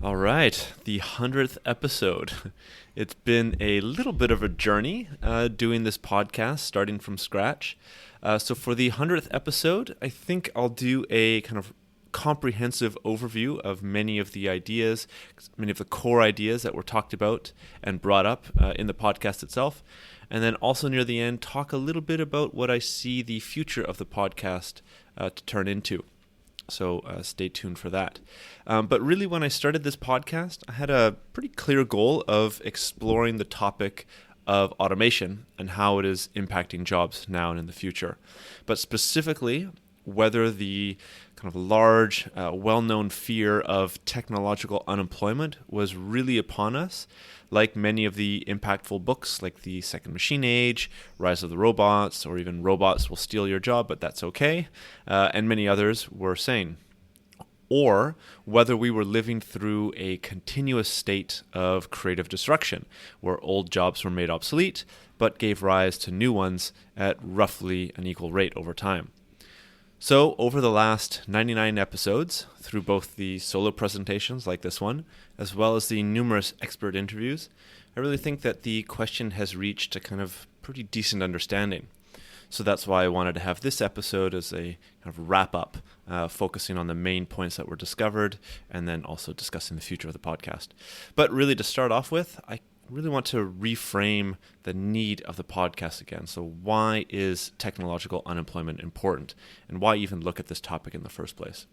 All right, the 100th episode. It's been a little bit of a journey doing this podcast, starting from scratch. So for the 100th episode, I think I'll do a kind of comprehensive overview of many of the ideas, many of the core ideas that were talked about and brought up in the podcast itself. And then also near the end, talk a little bit about what I see the future of the podcast to turn into. So stay tuned for that. But really, when I started this podcast, I had a pretty clear goal of exploring the topic of automation and how it is impacting jobs now and in the future. But specifically, whether the kind of large, well-known fear of technological unemployment was really upon us, like many of the impactful books like The Second Machine Age, Rise of the Robots, or even Robots Will Steal Your Job, but That's Okay, and many others were saying. Or whether we were living through a continuous state of creative destruction, where old jobs were made obsolete, but gave rise to new ones at roughly an equal rate over time. So over the last 99 episodes, through both the solo presentations like this one, as well as the numerous expert interviews, I really think that the question has reached a kind of pretty decent understanding. So that's why I wanted to have this episode as a kind of wrap-up, focusing on the main points that were discovered, and then also discussing the future of the podcast. But really, to start off with, I really want to reframe the need of the podcast again. So why is technological unemployment important, and why even look at this topic in the first place?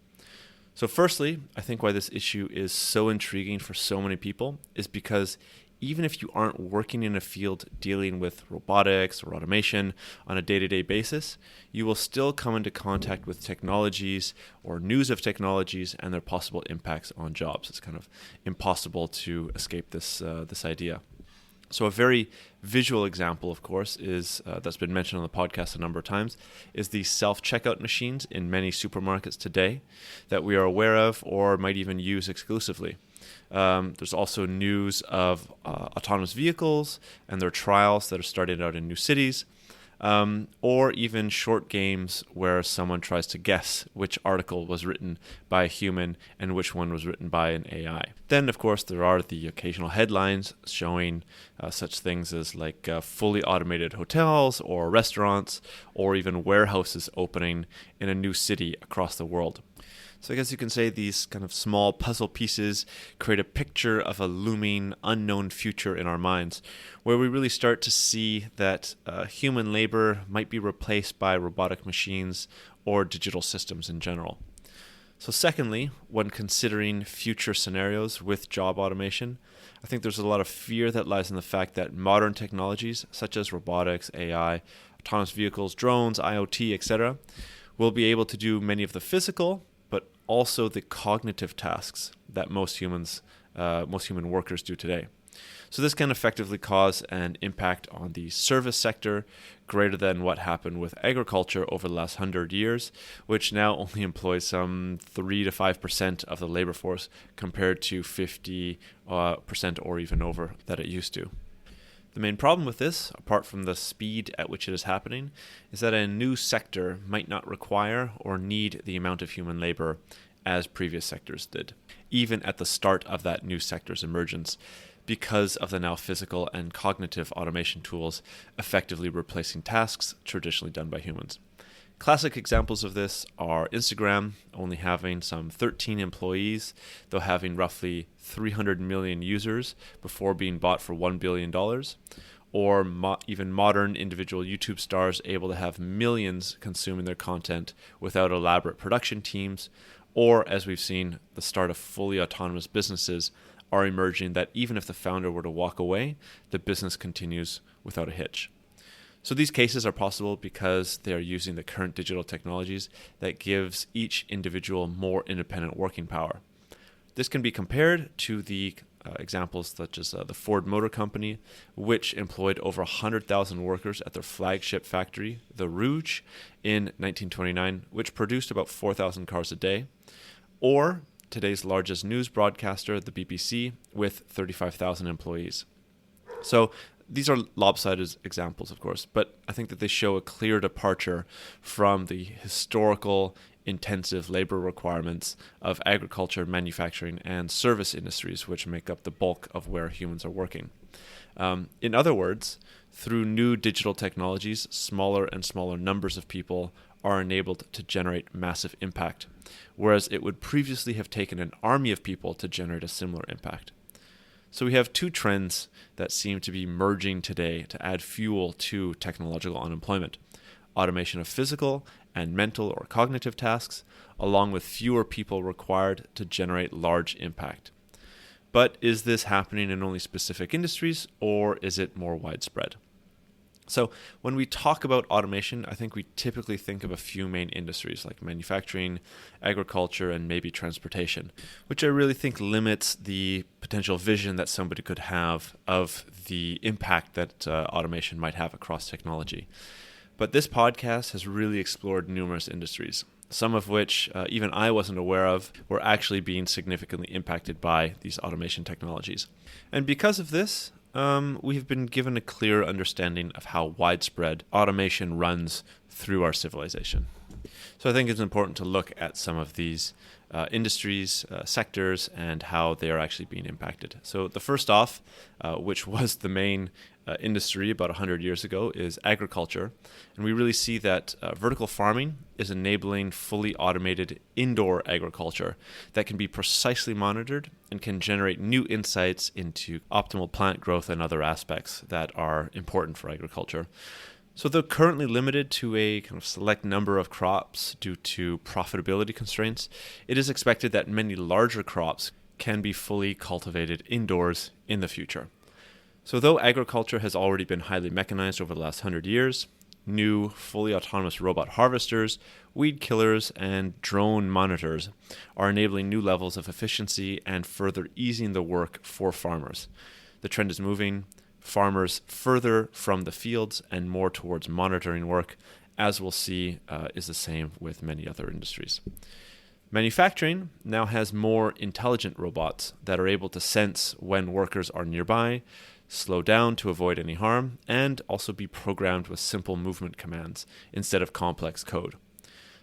So firstly, I think why this issue is so intriguing for so many people is because even if you aren't working in a field dealing with robotics or automation on a day-to-day basis, you will still come into contact with technologies or news of technologies and their possible impacts on jobs. It's kind of impossible to escape this idea. So a very visual example, of course, is that's been mentioned on the podcast a number of times, is the self-checkout machines in many supermarkets today that we are aware of or might even use exclusively. There's also news of autonomous vehicles and their trials that are starting out in new cities, or even short games where someone tries to guess which article was written by a human and which one was written by an AI. Then, of course, there are the occasional headlines showing such things as like fully automated hotels or restaurants or even warehouses opening in a new city across the world. So I guess you can say these kind of small puzzle pieces create a picture of a looming, unknown future in our minds, where we really start to see that human labor might be replaced by robotic machines or digital systems in general. So secondly, when considering future scenarios with job automation, I think there's a lot of fear that lies in the fact that modern technologies such as robotics, AI, autonomous vehicles, drones, IoT, etc., will be able to do many of the physical, but also the cognitive tasks that most human workers do today. So this can effectively cause an impact on the service sector greater than what happened with agriculture over the last 100 years, which now only employs some 3 to 5% of the labor force compared to 50% or even over that it used to. The main problem with this, apart from the speed at which it is happening, is that a new sector might not require or need the amount of human labor as previous sectors did, even at the start of that new sector's emergence, because of the now physical and cognitive automation tools effectively replacing tasks traditionally done by humans. Classic examples of this are Instagram only having some 13 employees, though having roughly 300 million users before being bought for $1 billion, or even modern individual YouTube stars able to have millions consuming their content without elaborate production teams, or, as we've seen, the start of fully autonomous businesses are emerging that even if the founder were to walk away, the business continues without a hitch. So these cases are possible because they are using the current digital technologies that gives each individual more independent working power. This can be compared to the examples such as the Ford Motor Company, which employed over 100,000 workers at their flagship factory, the Rouge, in 1929, which produced about 4,000 cars a day, or today's largest news broadcaster, the BBC, with 35,000 employees. So These are lopsided examples, of course, but I think that they show a clear departure from the historical intensive labor requirements of agriculture, manufacturing, and service industries, which make up the bulk of where humans are working. In other words, through new digital technologies, smaller and smaller numbers of people are enabled to generate massive impact, whereas it would previously have taken an army of people to generate a similar impact. So we have two trends that seem to be merging today to add fuel to technological unemployment: automation of physical and mental or cognitive tasks, along with fewer people required to generate large impact. But is this happening in only specific industries, or is it more widespread? So when we talk about automation, I think we typically think of a few main industries like manufacturing, agriculture, and maybe transportation, which I really think limits the potential vision that somebody could have of the impact that automation might have across technology. But this podcast has really explored numerous industries, some of which even I wasn't aware of were actually being significantly impacted by these automation technologies. And because of this, we've been given a clear understanding of how widespread automation runs through our civilization. So I think it's important to look at some of these industries, sectors, and how they are actually being impacted. So the first off, which was the main industry about 100 years ago, is agriculture. And we really see that vertical farming is enabling fully automated indoor agriculture that can be precisely monitored and can generate new insights into optimal plant growth and other aspects that are important for agriculture. So though currently limited to a kind of select number of crops due to profitability constraints, it is expected that many larger crops can be fully cultivated indoors in the future. So though agriculture has already been highly mechanized over the last 100 years, new fully autonomous robot harvesters, weed killers, and drone monitors are enabling new levels of efficiency and further easing the work for farmers. The trend is moving farmers further from the fields and more towards monitoring work, as we'll see is the same with many other industries. Manufacturing now has more intelligent robots that are able to sense when workers are nearby, slow down to avoid any harm, and also be programmed with simple movement commands instead of complex code.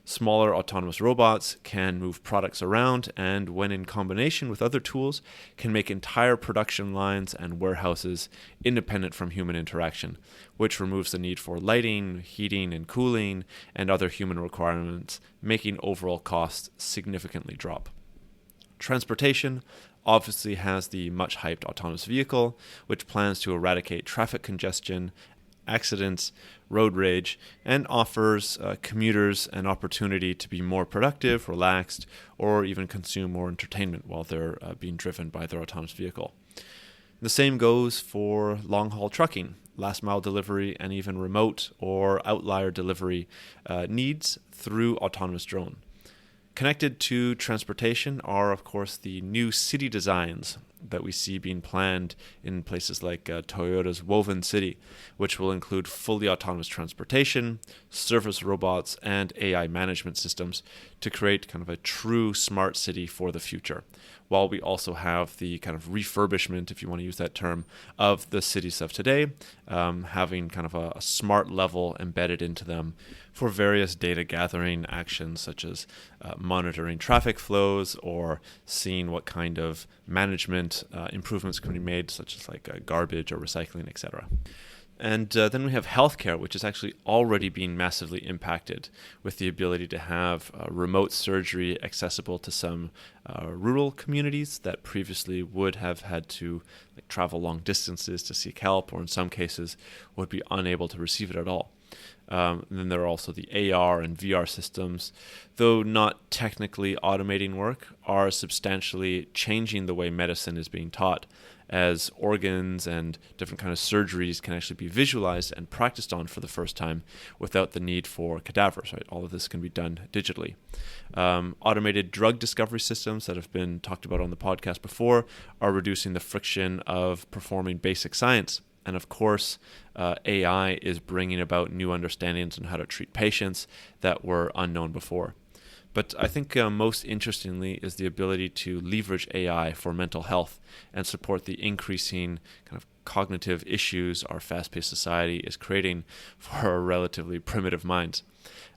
Smaller autonomous robots can move products around and, when in combination with other tools, can make entire production lines and warehouses independent from human interaction, which removes the need for lighting, heating, and cooling, and other human requirements, making overall costs significantly drop. Transportation obviously has the much-hyped autonomous vehicle, which plans to eradicate traffic congestion, accidents, road rage, and offers commuters an opportunity to be more productive, relaxed, or even consume more entertainment while they're being driven by their autonomous vehicle. The same goes for long-haul trucking, last-mile delivery, and even remote or outlier delivery needs through autonomous drone. Connected to transportation are, of course, the new city designs that we see being planned in places like Toyota's Woven City, which will include fully autonomous transportation, service robots, and AI management systems to create kind of a true smart city for the future, while we also have the kind of refurbishment, if you want to use that term, of the cities of today, having kind of a smart level embedded into them for various data gathering actions such as monitoring traffic flows or seeing what kind of management improvements can be made, such as like garbage or recycling, etc. And then we have healthcare, which is actually already being massively impacted with the ability to have remote surgery accessible to some rural communities that previously would have had to travel long distances to seek help, or in some cases would be unable to receive it at all. And then there are also the AR and VR systems, though not technically automating work, are substantially changing the way medicine is being taught, as organs and different kind of surgeries can actually be visualized and practiced on for the first time without the need for cadavers. Right? All of this can be done digitally. Automated drug discovery systems that have been talked about on the podcast before are reducing the friction of performing basic science. And of course, AI is bringing about new understandings on how to treat patients that were unknown before. But I think most interestingly is the ability to leverage AI for mental health and support the increasing kind of cognitive issues our fast-paced society is creating for our relatively primitive minds.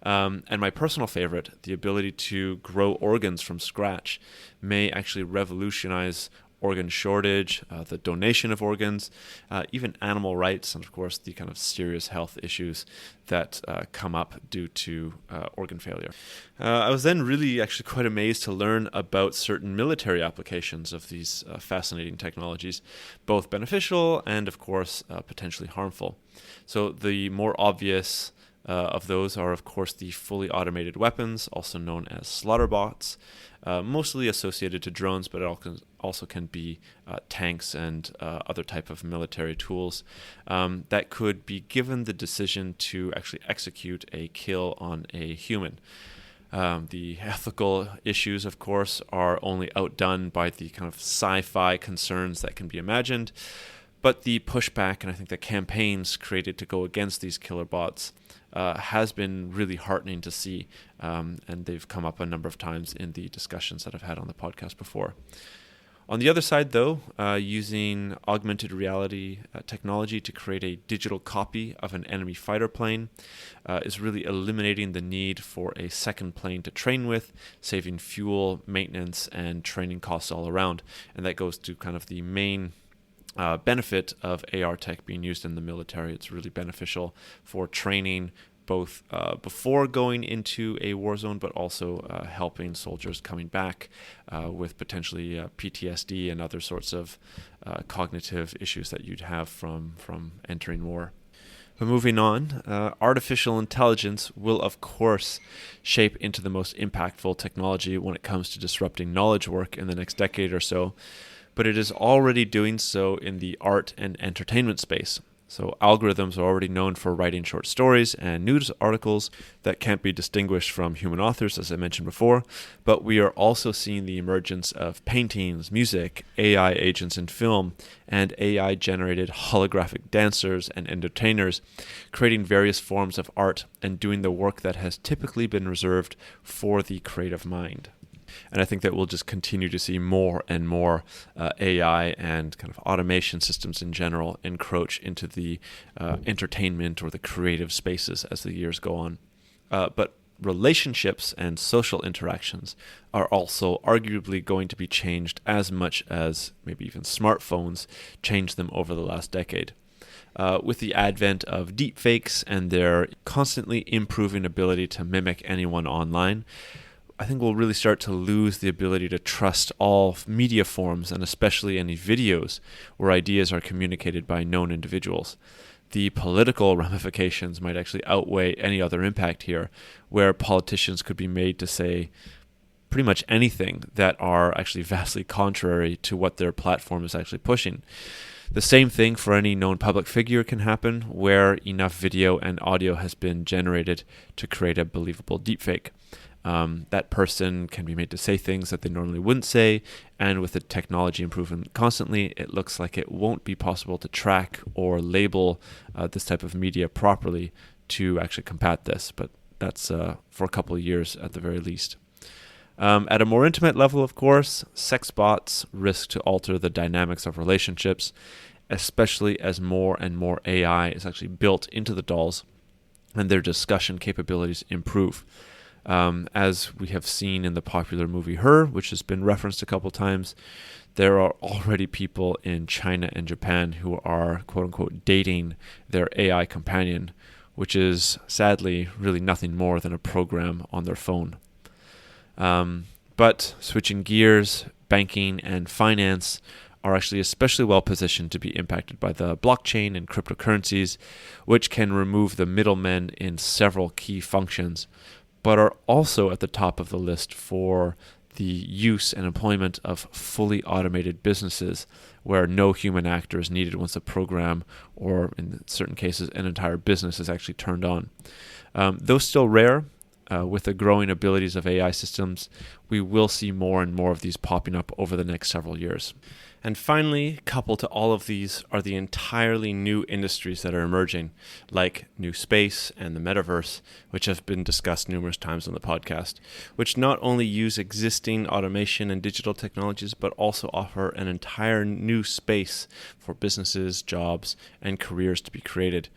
And my personal favorite, the ability to grow organs from scratch, may actually revolutionize organ shortage, the donation of organs, even animal rights, and of course the kind of serious health issues that come up due to organ failure. I was then really actually quite amazed to learn about certain military applications of these fascinating technologies, both beneficial and of course potentially harmful. So the more obvious of those are, of course, the fully automated weapons, also known as slaughter bots, mostly associated to drones, but it also can be tanks and other type of military tools that could be given the decision to actually execute a kill on a human. The ethical issues, of course, are only outdone by the kind of sci-fi concerns that can be imagined. But the pushback and I think the campaigns created to go against these killer bots has been really heartening to see. And they've come up a number of times in the discussions that I've had on the podcast before. On the other side, though, using augmented reality technology to create a digital copy of an enemy fighter plane is really eliminating the need for a second plane to train with, saving fuel, maintenance, and training costs all around. And that goes to kind of the main benefit of AR tech being used in the military. It's really beneficial for training both before going into a war zone, but also helping soldiers coming back with potentially PTSD and other sorts of cognitive issues that you'd have from entering war. But moving on, artificial intelligence will, of course, shape into the most impactful technology when it comes to disrupting knowledge work in the next decade or so. But it is already doing so in the art and entertainment space. So algorithms are already known for writing short stories and news articles that can't be distinguished from human authors, as I mentioned before. But we are also seeing the emergence of paintings, music, AI agents in film, and AI-generated holographic dancers and entertainers, creating various forms of art and doing the work that has typically been reserved for the creative mind. And I think that we'll just continue to see more and more AI and kind of automation systems in general encroach into the entertainment or the creative spaces as the years go on. But relationships and social interactions are also arguably going to be changed as much as maybe even smartphones changed them over the last decade. With the advent of deepfakes and their constantly improving ability to mimic anyone online, I think we'll really start to lose the ability to trust all media forms, and especially any videos where ideas are communicated by known individuals. The political ramifications might actually outweigh any other impact here, where politicians could be made to say pretty much anything that are actually vastly contrary to what their platform is actually pushing. The same thing for any known public figure can happen, where enough video and audio has been generated to create a believable deepfake. That person can be made to say things that they normally wouldn't say, and with the technology improving constantly, it looks like it won't be possible to track or label this type of media properly to actually combat this, but that's for a couple of years at the very least. At a more intimate level, of course, sex bots risk to alter the dynamics of relationships, especially as more and more AI is actually built into the dolls and their discussion capabilities improve. As we have seen in the popular movie Her, which has been referenced a couple times, there are already people in China and Japan who are quote-unquote dating their AI companion, which is sadly really nothing more than a program on their phone. But switching gears, banking and finance are actually especially well positioned to be impacted by the blockchain and cryptocurrencies, which can remove the middlemen in several key functions, but are also at the top of the list for the use and employment of fully automated businesses where no human actor is needed once a program, or in certain cases, an entire business is actually turned on. Though still rare, with the growing abilities of AI systems, we will see more and more of these popping up over the next several years. And finally, coupled to all of these are the entirely new industries that are emerging, like new space and the metaverse, which have been discussed numerous times on the podcast, which not only use existing automation and digital technologies, but also offer an entire new space for businesses, jobs, and careers to be created,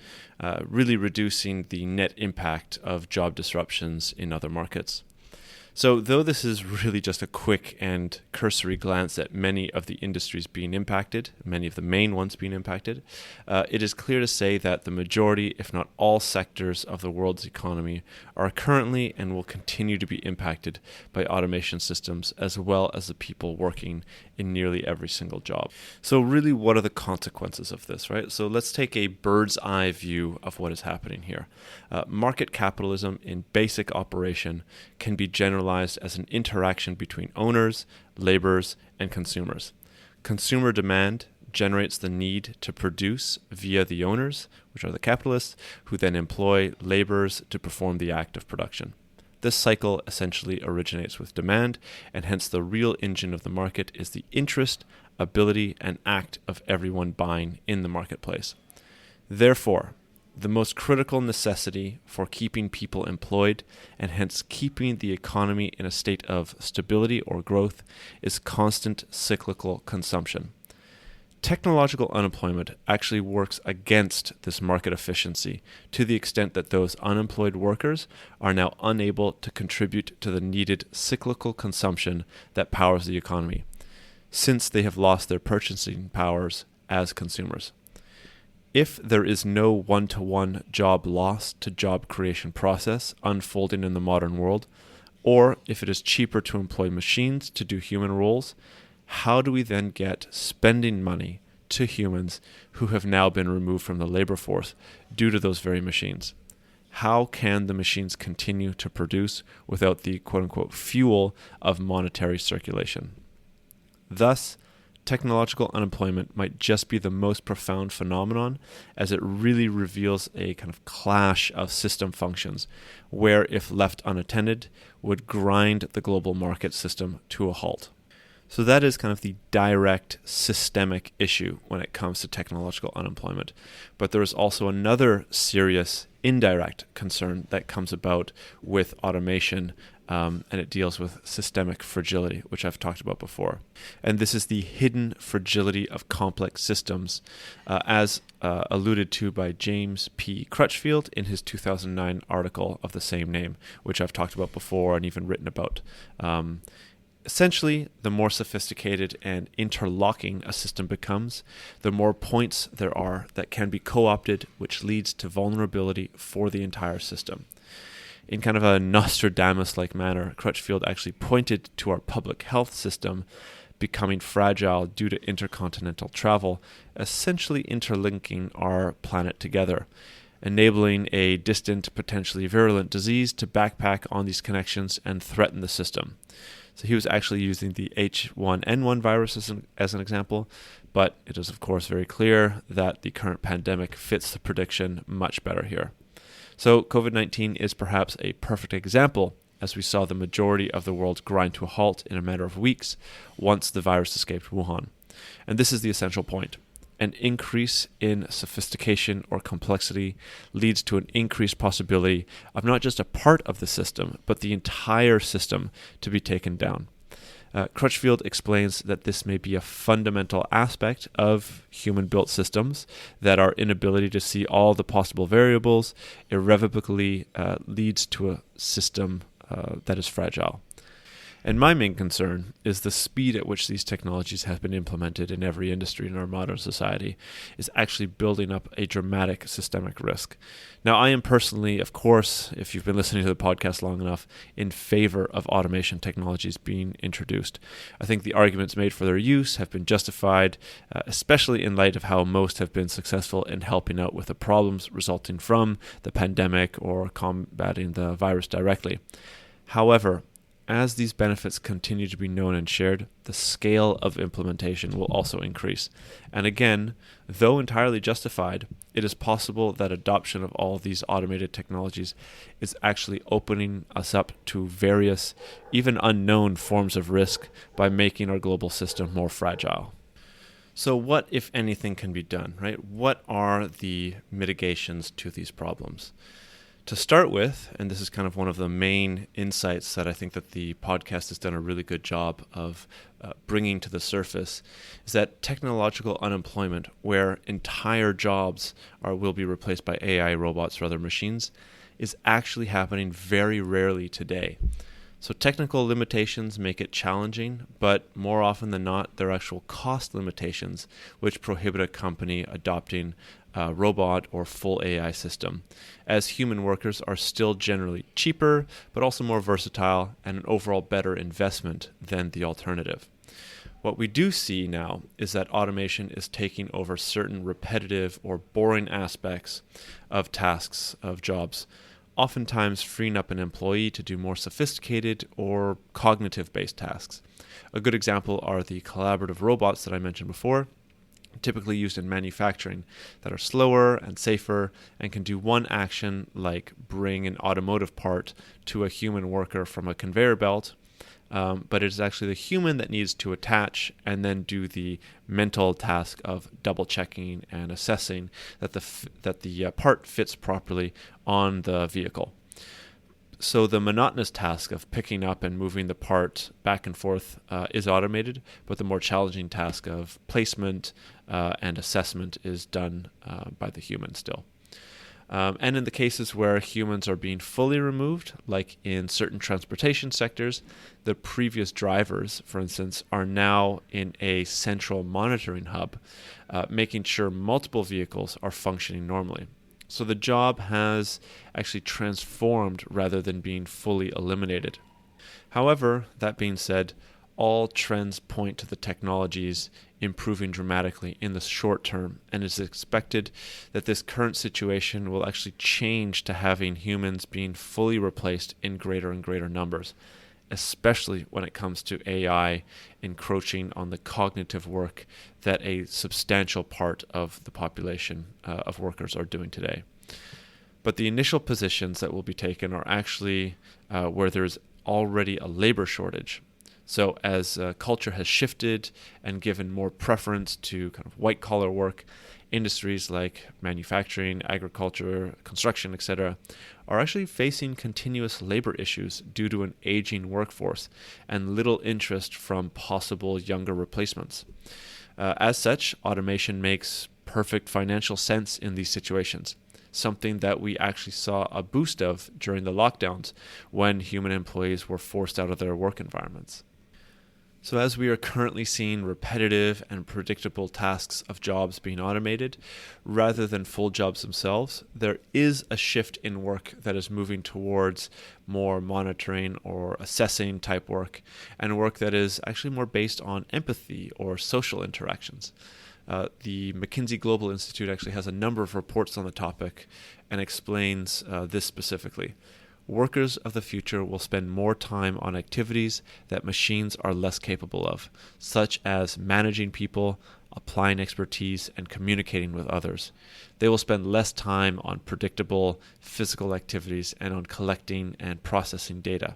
really reducing the net impact of job disruptions in other markets. So though this is really just a quick and cursory glance at many of the industries being impacted, many of the main ones being impacted, it is clear to say that the majority, if not all sectors of the world's economy are currently and will continue to be impacted by automation systems, as well as the people working in nearly every single job. So really, what are the consequences of this, right? So let's take a bird's eye view of what is happening here. Market capitalism in basic operation can be generalized as an interaction between owners, laborers, and consumers. Consumer demand generates the need to produce via the owners, which are the capitalists, who then employ laborers to perform the act of production. This cycle essentially originates with demand, and hence the real engine of the market is the interest, ability, and act of everyone buying in the marketplace. Therefore, the most critical necessity for keeping people employed, and hence keeping the economy in a state of stability or growth, is constant cyclical consumption. Technological unemployment actually works against this market efficiency to the extent that those unemployed workers are now unable to contribute to the needed cyclical consumption that powers the economy, since they have lost their purchasing powers as consumers. If there is no one-to-one job loss to job creation process unfolding in the modern world, or if it is cheaper to employ machines to do human roles, how do we then get spending money to humans who have now been removed from the labor force due to those very machines? How can the machines continue to produce without the quote-unquote fuel of monetary circulation? Thus, technological unemployment might just be the most profound phenomenon, as it really reveals a kind of clash of system functions where, if left unattended, would grind the global market system to a halt. So that is kind of the direct systemic issue when it comes to technological unemployment. But there is also another serious indirect concern that comes about with automation, and it deals with systemic fragility, which I've talked about before. And this is the hidden fragility of complex systems, as alluded to by James P. Crutchfield in his 2009 article of the same name, which I've talked about before and even written about. Essentially, the more sophisticated and interlocking a system becomes, the more points there are that can be co-opted, which leads to vulnerability for the entire system. In kind of a Nostradamus-like manner, Crutchfield actually pointed to our public health system becoming fragile due to intercontinental travel, essentially interlinking our planet together, enabling a distant, potentially virulent disease to backpack on these connections and threaten the system. So he was actually using the H1N1 virus as an example, but it is of course very clear that the current pandemic fits the prediction much better here. So COVID-19 is perhaps a perfect example, as we saw the majority of the world grind to a halt in a matter of weeks once the virus escaped Wuhan. And this is the essential point. An increase in sophistication or complexity leads to an increased possibility of not just a part of the system, but the entire system to be taken down. Crutchfield explains that this may be a fundamental aspect of human-built systems, that our inability to see all the possible variables irrevocably leads to a system that is fragile. And my main concern is the speed at which these technologies have been implemented in every industry in our modern society is actually building up a dramatic systemic risk. Now, I am personally, of course, if you've been listening to the podcast long enough, in favor of automation technologies being introduced. I think the arguments made for their use have been justified, especially in light of how most have been successful in helping out with the problems resulting from the pandemic or combating the virus directly. However, as these benefits continue to be known and shared, the scale of implementation will also increase. And again, though entirely justified, it is possible that adoption of all of these automated technologies is actually opening us up to various, even unknown forms of risk by making our global system more fragile. So what, if anything, can be done, right? What are the mitigations to these problems? To start with, and this is kind of one of the main insights that I think that the podcast has done a really good job of bringing to the surface, is that technological unemployment, where entire jobs will be replaced by AI, robots, or other machines, is actually happening very rarely today. So technical limitations make it challenging, but more often than not, there are actual cost limitations which prohibit a company adopting a robot or full AI system, as human workers are still generally cheaper, but also more versatile and an overall better investment than the alternative. What we do see now is that automation is taking over certain repetitive or boring aspects of tasks, of jobs, oftentimes freeing up an employee to do more sophisticated or cognitive-based tasks. A good example are the collaborative robots that I mentioned before, typically used in manufacturing, that are slower and safer and can do one action like bring an automotive part to a human worker from a conveyor belt, but it is actually the human that needs to attach and then do the mental task of double checking and assessing that the part fits properly on the vehicle. So the monotonous task of picking up and moving the part back and forth is automated, but the more challenging task of placement and assessment is done by the human still. And in the cases where humans are being fully removed, like in certain transportation sectors, the previous drivers, for instance, are now in a central monitoring hub, making sure multiple vehicles are functioning normally. So the job has actually transformed rather than being fully eliminated. However, that being said, all trends point to the technologies improving dramatically in the short term, and it's expected that this current situation will actually change to having humans being fully replaced in greater and greater numbers, especially when it comes to AI encroaching on the cognitive work that a substantial part of the population of workers are doing today. But the initial positions that will be taken are actually where there's already a labor shortage. So as culture has shifted and given more preference to kind of white-collar work, industries like manufacturing, agriculture, construction, etc., are actually facing continuous labor issues due to an aging workforce and little interest from possible younger replacements. As such, automation makes perfect financial sense in these situations, something that we actually saw a boost of during the lockdowns when human employees were forced out of their work environments. So as we are currently seeing repetitive and predictable tasks of jobs being automated, rather than full jobs themselves, there is a shift in work that is moving towards more monitoring or assessing type work, and work that is actually more based on empathy or social interactions. The McKinsey Global Institute actually has a number of reports on the topic and explains this specifically. Workers of the future will spend more time on activities that machines are less capable of, such as managing people, applying expertise, and communicating with others. They will spend less time on predictable physical activities and on collecting and processing data,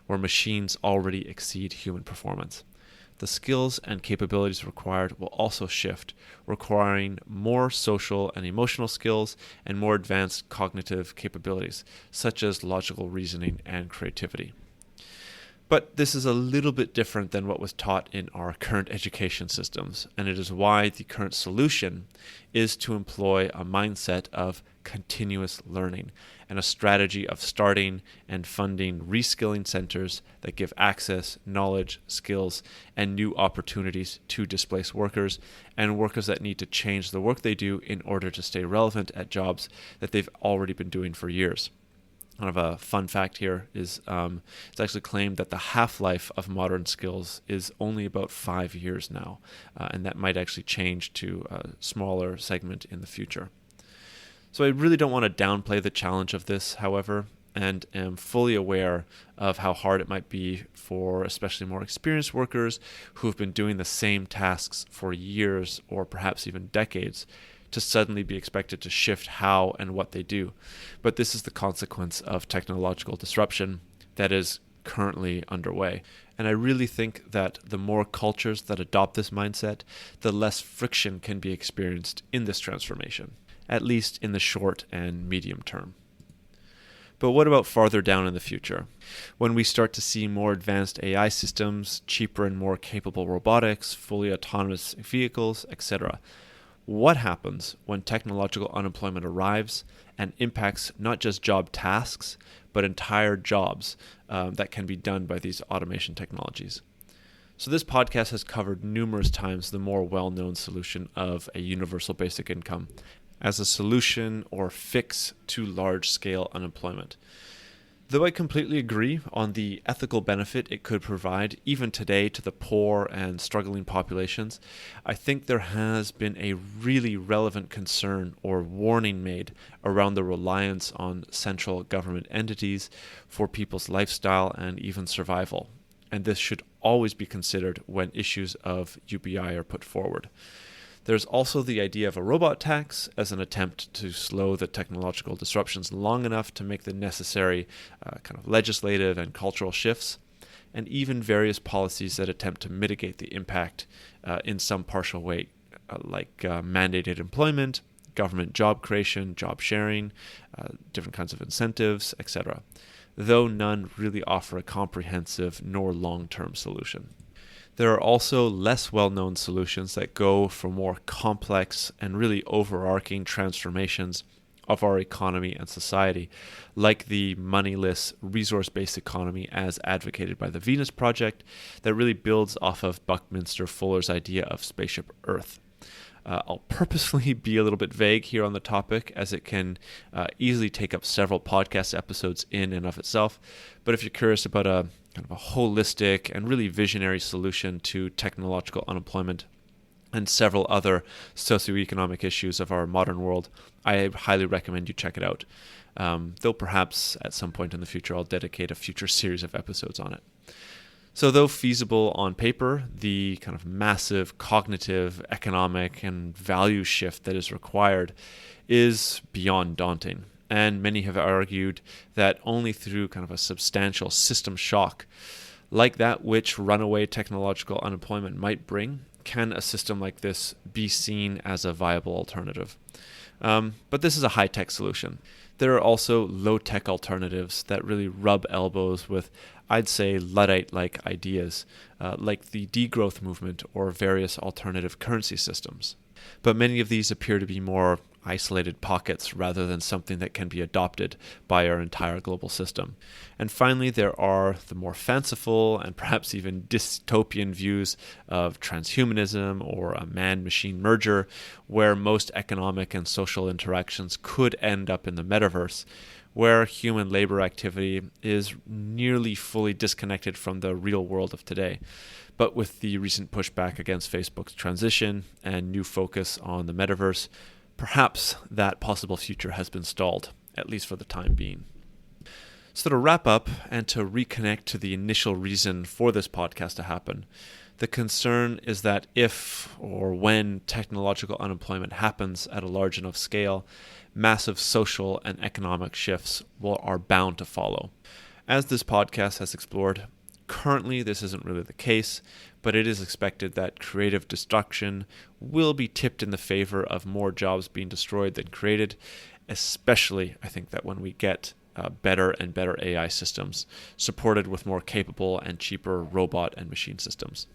where machines already exceed human performance. The skills and capabilities required will also shift, requiring more social and emotional skills and more advanced cognitive capabilities, such as logical reasoning and creativity. But this is a little bit different than what was taught in our current education systems, and it is why the current solution is to employ a mindset of continuous learning and a strategy of starting and funding reskilling centers that give access, knowledge, skills, and new opportunities to displaced workers and workers that need to change the work they do in order to stay relevant at jobs that they've already been doing for years. Kind of a fun fact here is it's actually claimed that the half-life of modern skills is only about 5 years now, and that might actually change to a smaller segment in the future. So I really don't want to downplay the challenge of this, however. and am fully aware of how hard it might be for especially more experienced workers who have been doing the same tasks for years or perhaps even decades to suddenly be expected to shift how and what they do. But this is the consequence of technological disruption that is currently underway. And I really think that the more cultures that adopt this mindset, the less friction can be experienced in this transformation, at least in the short and medium term. But what about farther down in the future? When we start to see more advanced AI systems, cheaper and more capable robotics, fully autonomous vehicles, etc. What happens when technological unemployment arrives and impacts not just job tasks, but entire jobs that can be done by these automation technologies? So this podcast has covered numerous times the more well-known solution of a universal basic income as a solution or fix to large-scale unemployment. Though I completely agree on the ethical benefit it could provide, even today, to the poor and struggling populations, I think there has been a really relevant concern or warning made around the reliance on central government entities for people's lifestyle and even survival. And this should always be considered when issues of UBI are put forward. There's also the idea of a robot tax as an attempt to slow the technological disruptions long enough to make the necessary kind of legislative and cultural shifts, and even various policies that attempt to mitigate the impact in some partial way, like mandated employment, government job creation, job sharing, different kinds of incentives, etc., though none really offer a comprehensive nor long-term solution. There are also less well-known solutions that go for more complex and really overarching transformations of our economy and society, like the moneyless, resource-based economy as advocated by the Venus Project that really builds off of Buckminster Fuller's idea of Spaceship Earth. I'll purposely be a little bit vague here on the topic, as it can easily take up several podcast episodes in and of itself. But if you're curious about a kind of a holistic and really visionary solution to technological unemployment and several other socioeconomic issues of our modern world, I highly recommend you check it out. Though perhaps at some point in the future, I'll dedicate a future series of episodes on it. So though feasible on paper, the kind of massive cognitive, economic, and value shift that is required is beyond daunting. And many have argued that only through kind of a substantial system shock, like that which runaway technological unemployment might bring, can a system like this be seen as a viable alternative. But this is a high-tech solution. There are also low-tech alternatives that really rub elbows with, I'd say, Luddite-like ideas, like the degrowth movement or various alternative currency systems. But many of these appear to be more isolated pockets rather than something that can be adopted by our entire global system. And finally, there are the more fanciful and perhaps even dystopian views of transhumanism or a man-machine merger, where most economic and social interactions could end up in the metaverse, where human labor activity is nearly fully disconnected from the real world of today. But with the recent pushback against Facebook's transition and new focus on the metaverse, perhaps that possible future has been stalled, at least for the time being. So to wrap up and to reconnect to the initial reason for this podcast to happen, the concern is that if or when technological unemployment happens at a large enough scale, massive social and economic shifts are bound to follow. As this podcast has explored, currently this isn't really the case, but it is expected that creative destruction will be tipped in the favor of more jobs being destroyed than created, especially I think that when we get better and better AI systems supported with more capable and cheaper robot and machine systems.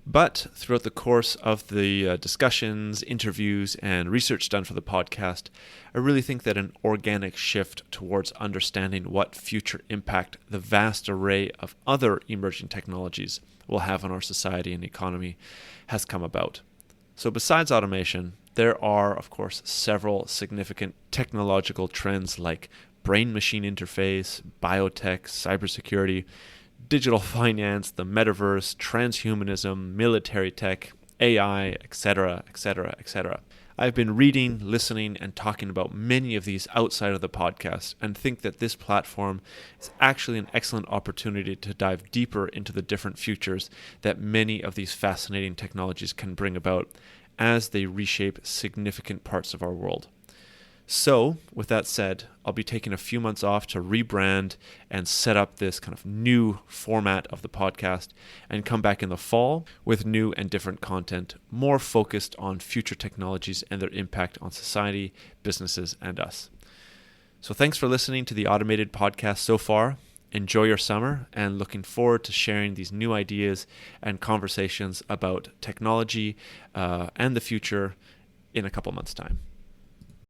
But throughout the course of the discussions, interviews, and research done for the podcast, I really think that an organic shift towards understanding what future impact the vast array of other emerging technologies will have on our society and economy has come about. So besides automation, there are, of course, several significant technological trends like brain-machine interface, biotech, cybersecurity, digital finance, the metaverse, transhumanism, military tech, AI, etc., etc., etc. I've been reading, listening, and talking about many of these outside of the podcast and think that this platform is actually an excellent opportunity to dive deeper into the different futures that many of these fascinating technologies can bring about as they reshape significant parts of our world. So, with that said, I'll be taking a few months off to rebrand and set up this kind of new format of the podcast and come back in the fall with new and different content, more focused on future technologies and their impact on society, businesses, and us. So thanks for listening to the Automated Podcast so far. Enjoy your summer, and looking forward to sharing these new ideas and conversations about technology and the future in a couple months' time.